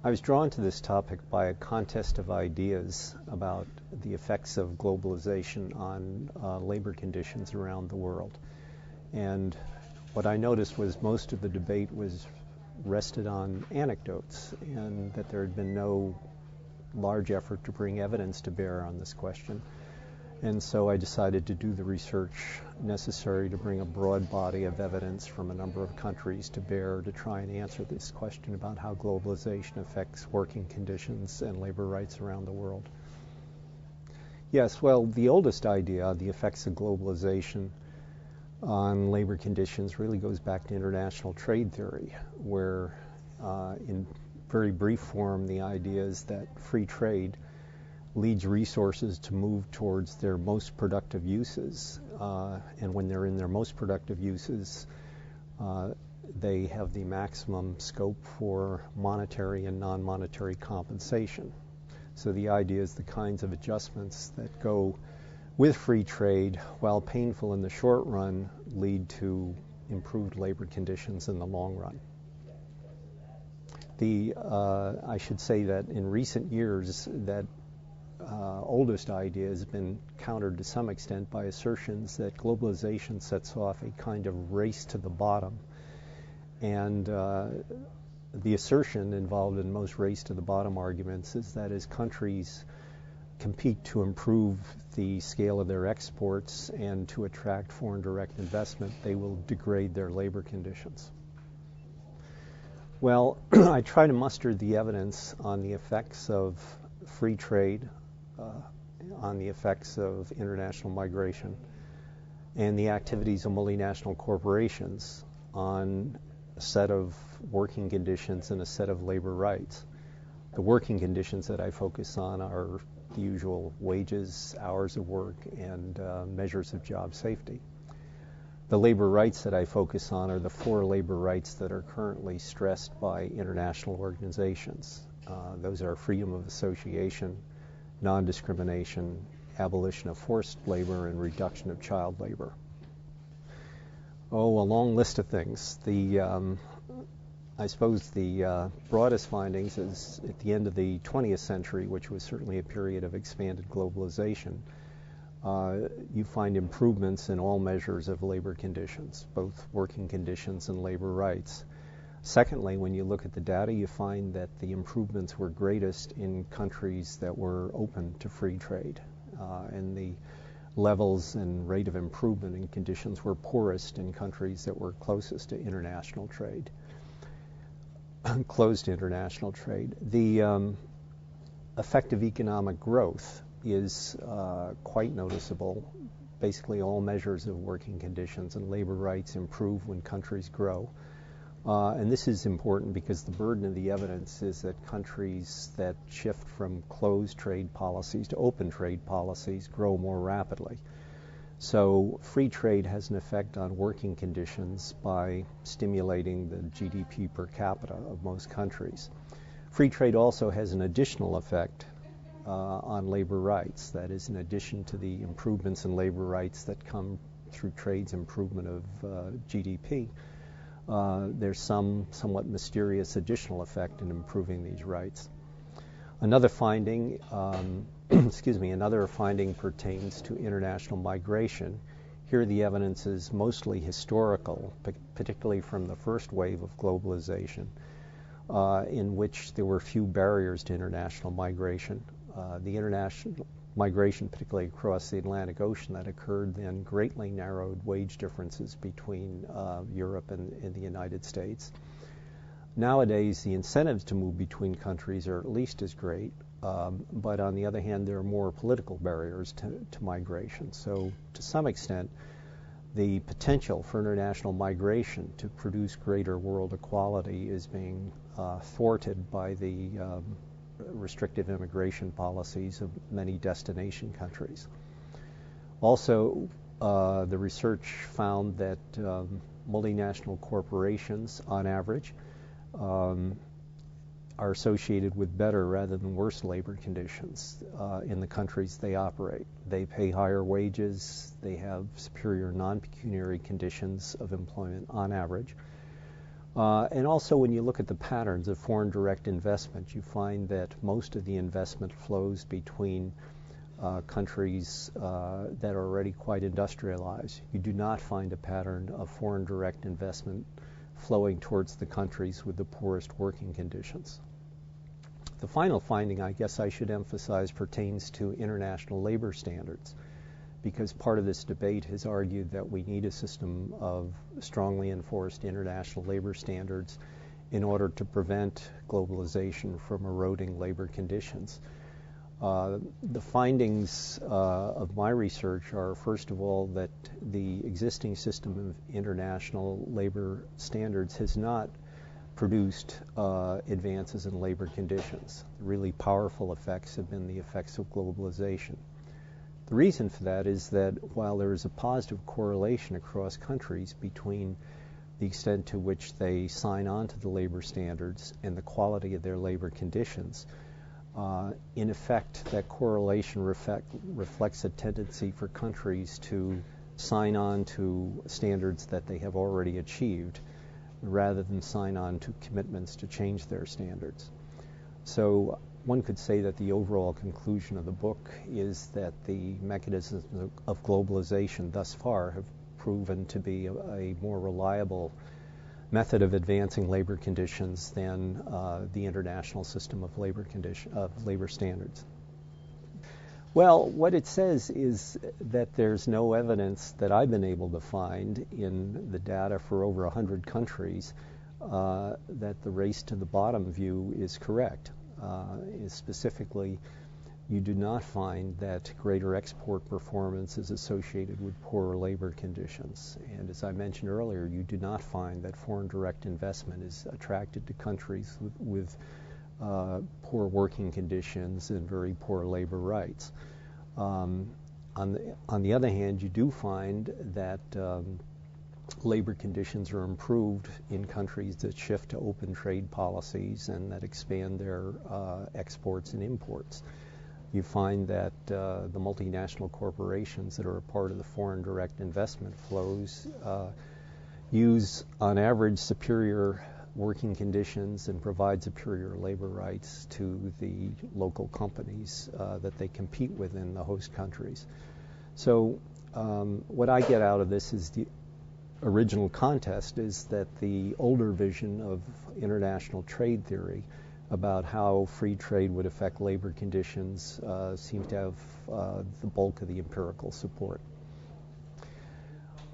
I was drawn to this topic by a contest of ideas about the effects of globalization on labor conditions around the world. And what I noticed was most of the debate was rested on anecdotes, and that there had been no large effort to bring evidence to bear on this question. And so I decided to do the research necessary to bring a broad body of evidence from a number of countries to bear to try and answer this question about how globalization affects working conditions and labor rights around the world. Yes, well, the oldest idea, the effects of globalization on labor conditions, really goes back to international trade theory, where in very brief form, the idea is that free trade leads resources to move towards their most productive uses. And when they're in their most productive uses, they have the maximum scope for monetary and non-monetary compensation. So the idea is the kinds of adjustments that go with free trade, while painful in the short run, lead to improved labor conditions in the long run. I should say that in recent years, that oldest idea has been countered to some extent by assertions that globalization sets off a kind of race to the bottom. And the assertion involved in most race to the bottom arguments is that as countries compete to improve the scale of their exports and to attract foreign direct investment, they will degrade their labor conditions. Well, I try to muster the evidence on the effects of free trade, on the effects of international migration, and the activities of multinational corporations on a set of working conditions and a set of labor rights. The working conditions that I focus on are the usual wages, hours of work, and measures of job safety. The labor rights that I focus on are the four labor rights that are currently stressed by international organizations. Those are freedom of association, non-discrimination, abolition of forced labor, and reduction of child labor. Oh, a long list of things. I suppose the broadest findings is at the end of the 20th century, which was certainly a period of expanded globalization, you find improvements in all measures of labor conditions, both working conditions and labor rights. Secondly, when you look at the data, you find that the improvements were greatest in countries that were open to free trade, and the levels and rate of improvement in conditions were poorest in countries that were closest to international trade, closed to international trade. The effect of economic growth is quite noticeable. Basically, all measures of working conditions and labor rights improve when countries grow. And this is important because the burden of the evidence is that countries that shift from closed trade policies to open trade policies grow more rapidly. So free trade has an effect on working conditions by stimulating the GDP per capita of most countries. Free trade also has an additional effect on labor rights. That is, in addition to the improvements in labor rights that come through trade's improvement of GDP, there's some somewhat mysterious additional effect in improving these rights. Another finding, another finding pertains to international migration. Here the evidence is mostly historical, particularly from the first wave of globalization, in which there were few barriers to international migration. The international migration, particularly across the Atlantic Ocean, that occurred then greatly narrowed wage differences between Europe and the United States. Nowadays, the incentives to move between countries are at least as great, but on the other hand, there are more political barriers to migration. So to some extent, the potential for international migration to produce greater world equality is being thwarted by the restrictive immigration policies of many destination countries. Also, the research found that multinational corporations, on average, are associated with better rather than worse labor conditions in the countries they operate. They pay higher wages, they have superior non-pecuniary conditions of employment on average. And also when you look at the patterns of foreign direct investment, you find that most of the investment flows between countries that are already quite industrialized. You do not find a pattern of foreign direct investment flowing towards the countries with the poorest working conditions. The final finding, I guess I should emphasize, pertains to international labor standards, because part of this debate has argued that we need a system of strongly enforced international labor standards in order to prevent globalization from eroding labor conditions. The findings of my research are, first of all, that the existing system of international labor standards has not produced advances in labor conditions. The really powerful effects have been the effects of globalization. The reason for that is that while there is a positive correlation across countries between the extent to which they sign on to the labor standards and the quality of their labor conditions, in effect, that correlation reflects a tendency for countries to sign on to standards that they have already achieved rather than sign on to commitments to change their standards. So one could say that the overall conclusion of the book is that the mechanisms of globalization thus far have proven to be a more reliable method of advancing labor conditions than the international system of labor standards. Well, what it says is that there's no evidence that I've been able to find in the data for over 100 countries that the race to the bottom view is correct. Specifically, you do not find that greater export performance is associated with poorer labor conditions. And as I mentioned earlier, you do not find that foreign direct investment is attracted to countries with poor working conditions and very poor labor rights. On the other hand, you do find that labor conditions are improved in countries that shift to open trade policies and that expand their exports and imports. You find that the multinational corporations that are a part of the foreign direct investment flows use, on average, superior working conditions and provide superior labor rights to the local companies that they compete with in the host countries. So what I get out of this is the original contest is that the older vision of international trade theory about how free trade would affect labor conditions seems to have the bulk of the empirical support.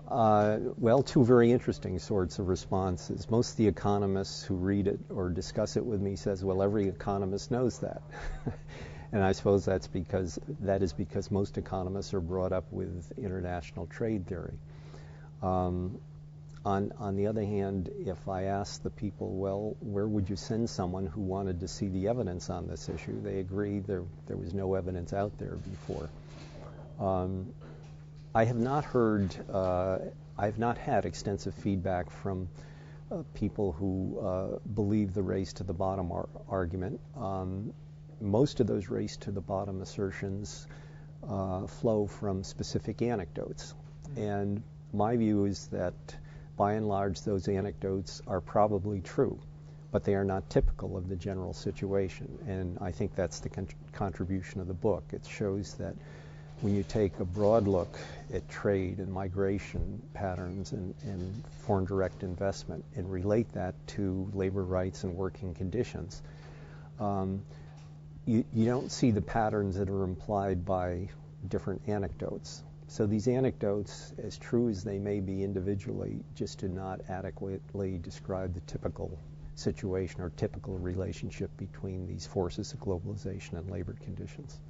Well, two very interesting sorts of responses. Most of the economists who read it or discuss it with me says, well, every economist knows that. And I suppose that is because most economists are brought up with international trade theory. On the other hand, if I ask the people, well, where would you send someone who wanted to see the evidence on this issue? They agree there was no evidence out there before. I have not had extensive feedback from people who believe the race to the bottom argument. Most of those race to the bottom assertions flow from specific anecdotes. And my view is that by and large those anecdotes are probably true, but they are not typical of the general situation. And I think that's the contribution of the book. It shows that when you take a broad look at trade and migration patterns and foreign direct investment and relate that to labor rights and working conditions, you don't see the patterns that are implied by different anecdotes. So these anecdotes, as true as they may be individually, just do not adequately describe the typical situation or typical relationship between these forces of globalization and labor conditions.